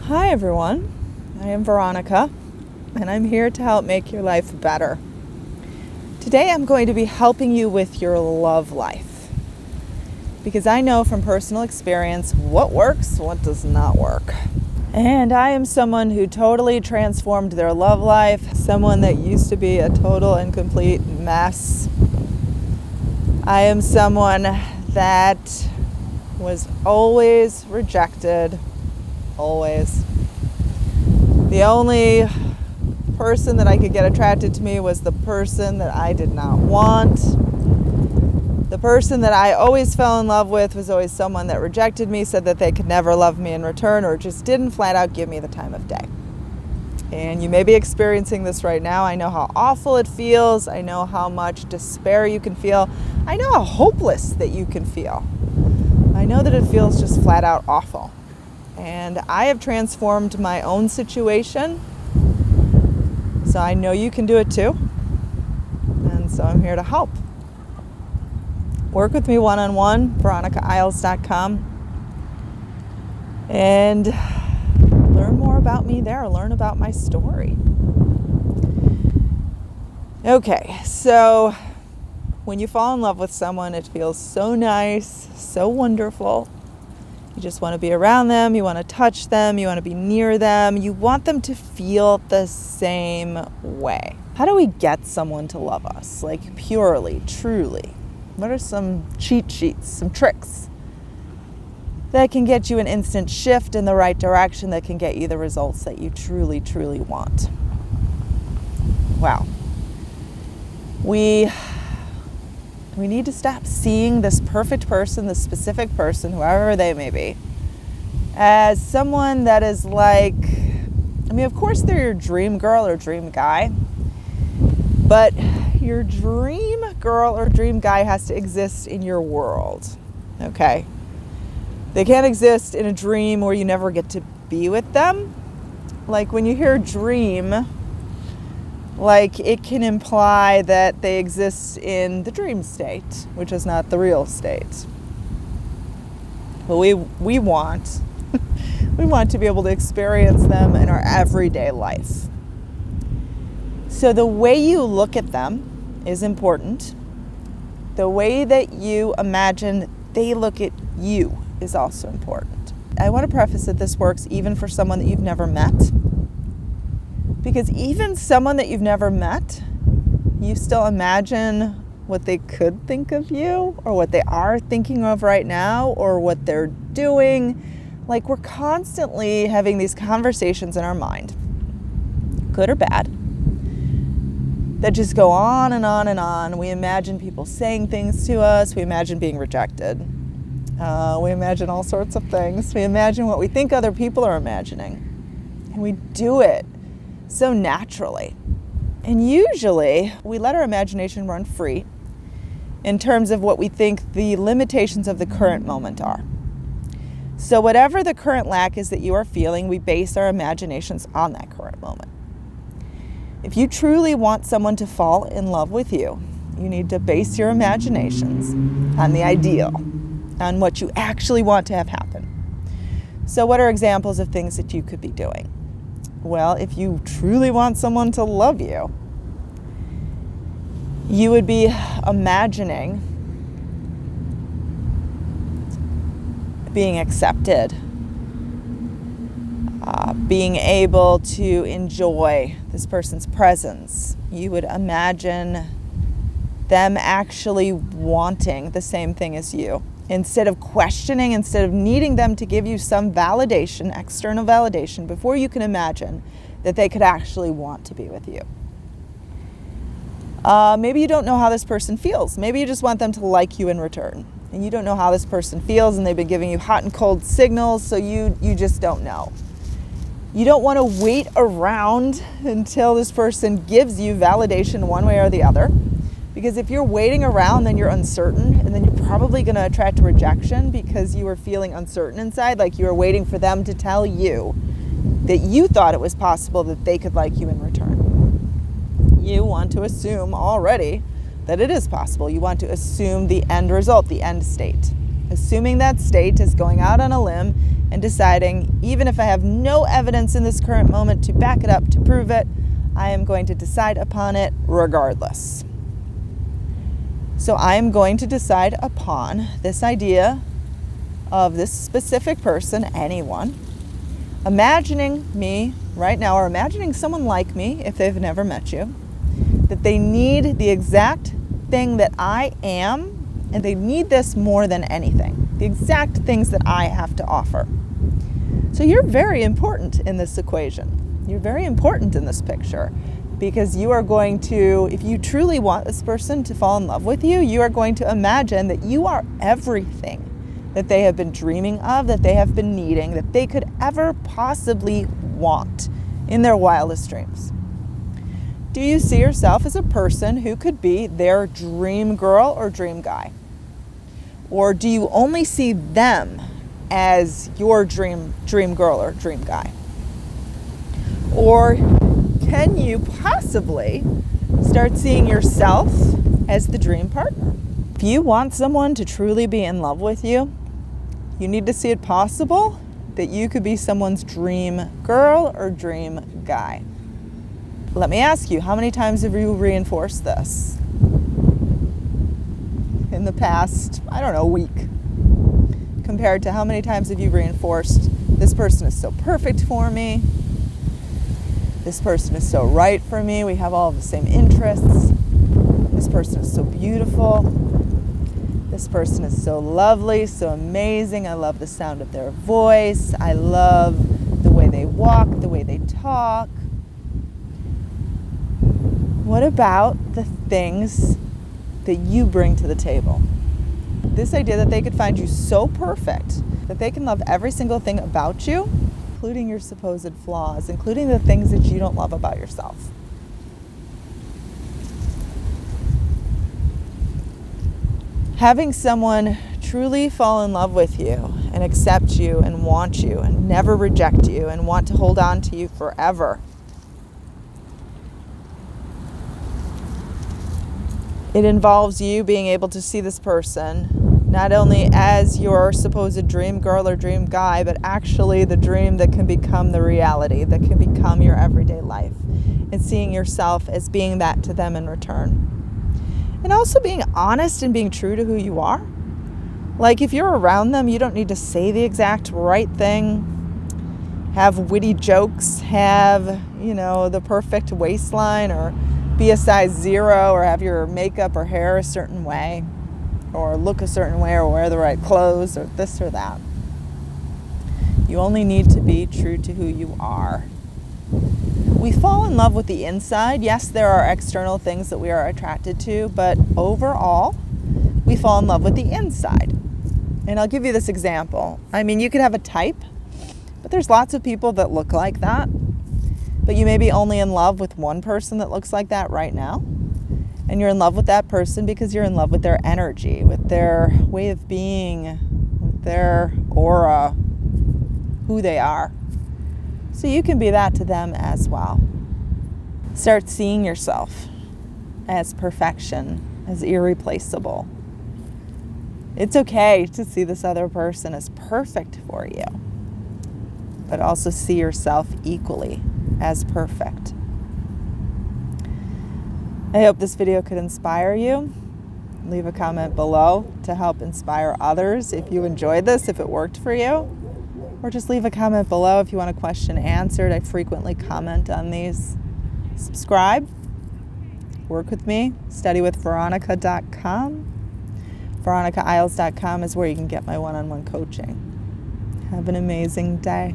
Hi everyone, I am Veronica, and I'm here to help make your life better. Today I'm going to be helping you with your love life, because I know from personal experience what works, what does not work. And I am someone who totally transformed their love life, someone that used to be a total and complete mess. I am someone that was always rejected. Always. The only person that I could get attracted to me was the person that I did not want. The person that I always fell in love with was always someone that rejected me, said that they could never love me in return, or just didn't flat out give me the time of day. And you may be experiencing this right now. I know how awful it feels. I know how much despair you can feel. I know how hopeless that you can feel. I know that it feels just flat out awful. And I have transformed my own situation, so I know you can do it too. And so I'm here to help. Work with me one-on-one, veronicaisles.com, and learn more about me there, learn about my story. Okay, so when you fall in love with someone, it feels so nice, so wonderful. You just want to be around them, you want to touch them, you want to be near them, you want them to feel the same way. How do we get someone to love us, like purely, truly? What are some cheat sheets, some tricks that can get you an instant shift in the right direction, that can get you the results that you truly, truly want? Wow. We need to stop seeing this perfect person, this specific person, whoever they may be, as someone that is like, of course they're your dream girl or dream guy, but your dream girl or dream guy has to exist in your world, okay? They can't exist in a dream where you never get to be with them. Like when you hear dream, like it can imply that they exist in the dream state, which is not the real state. But we want we want to be able to experience them in our everyday life. So the way you look at them is important. The way that you imagine they look at you is also important. I want to preface that this works even for someone that you've never met. Because even someone that you've never met, you still imagine what they could think of you, or what they are thinking of right now, or what they're doing. Like, we're constantly having these conversations in our mind, good or bad, that just go on and on and on. We imagine people saying things to us. We imagine being rejected. We imagine all sorts of things. We imagine what we think other people are imagining. And we do it so naturally. And usually we let our imagination run free in terms of what we think the limitations of the current moment are. So whatever the current lack is that you are feeling, we base our imaginations on that current moment. If you truly want someone to fall in love with you, you need to base your imaginations on the ideal, on what you actually want to have happen. So what are examples of things that you could be doing? Well, if you truly want someone to love you, you would be imagining being accepted, being able to enjoy this person's presence. You would imagine them actually wanting the same thing as you. Instead of questioning, instead of needing them to give you some validation, external validation, before you can imagine that they could actually want to be with you. Maybe you don't know how this person feels. Maybe you just want them to like you in return. And you don't know how this person feels, and they've been giving you hot and cold signals, so you just don't know. You don't want to wait around until this person gives you validation one way or the other. Because if you're waiting around, then you're uncertain, and then you're probably going to attract rejection because you were feeling uncertain inside, like you were waiting for them to tell you that you thought it was possible that they could like you in return. You want to assume already that it is possible. You want to assume the end result, the end state. Assuming that state is going out on a limb and deciding, even if I have no evidence in this current moment to back it up, to prove it, I am going to decide upon it regardless. So I am going to decide upon this idea of this specific person, anyone, imagining me right now, or imagining someone like me if they've never met you, that they need the exact thing that I am, and they need this more than anything, the exact things that I have to offer. So you're very important in this equation. You're very important in this picture, because you are going to, if you truly want this person to fall in love with you, you are going to imagine that you are everything that they have been dreaming of, that they have been needing, that they could ever possibly want in their wildest dreams. Do you see yourself as a person who could be their dream girl or dream guy? Or do you only see them as your dream girl or dream guy? Or can you possibly start seeing yourself as the dream partner? If you want someone to truly be in love with you, you need to see it possible that you could be someone's dream girl or dream guy. Let me ask you, how many times have you reinforced this in the past, week? Compared to how many times have you reinforced, this person is so perfect for me, this person is so right for me, we have all the same interests, this person is so beautiful, this person is so lovely, so amazing, I love the sound of their voice, I love the way they walk, the way they talk. What about the things that you bring to the table? This idea that they could find you so perfect, that they can love every single thing about you, including your supposed flaws, including the things that you don't love about yourself. Having someone truly fall in love with you and accept you and want you and never reject you and want to hold on to you forever. It involves you being able to see this person not only as your supposed dream girl or dream guy, but actually the dream that can become the reality, that can become your everyday life, and seeing yourself as being that to them in return. And also being honest and being true to who you are. Like if you're around them, you don't need to say the exact right thing, have witty jokes, have, the perfect waistline, or be a size 0, or have your makeup or hair a certain way, or look a certain way, or wear the right clothes, or this or that. You only need to be true to who you are. We fall in love with the inside. Yes, there are external things that we are attracted to, but overall, we fall in love with the inside. And I'll give you this example. You could have a type, but there's lots of people that look like that. But you may be only in love with one person that looks like that right now. And you're in love with that person because you're in love with their energy, with their way of being, with their aura, who they are. So you can be that to them as well. Start seeing yourself as perfection, as irreplaceable. It's okay to see this other person as perfect for you, but also see yourself equally as perfect. I hope this video could inspire you. Leave a comment below to help inspire others if you enjoyed this, if it worked for you. Or just leave a comment below if you want a question answered. I frequently comment on these. Subscribe. Work with me. StudyWithVeronica.com. VeronicaIsles.com is where you can get my one-on-one coaching. Have an amazing day.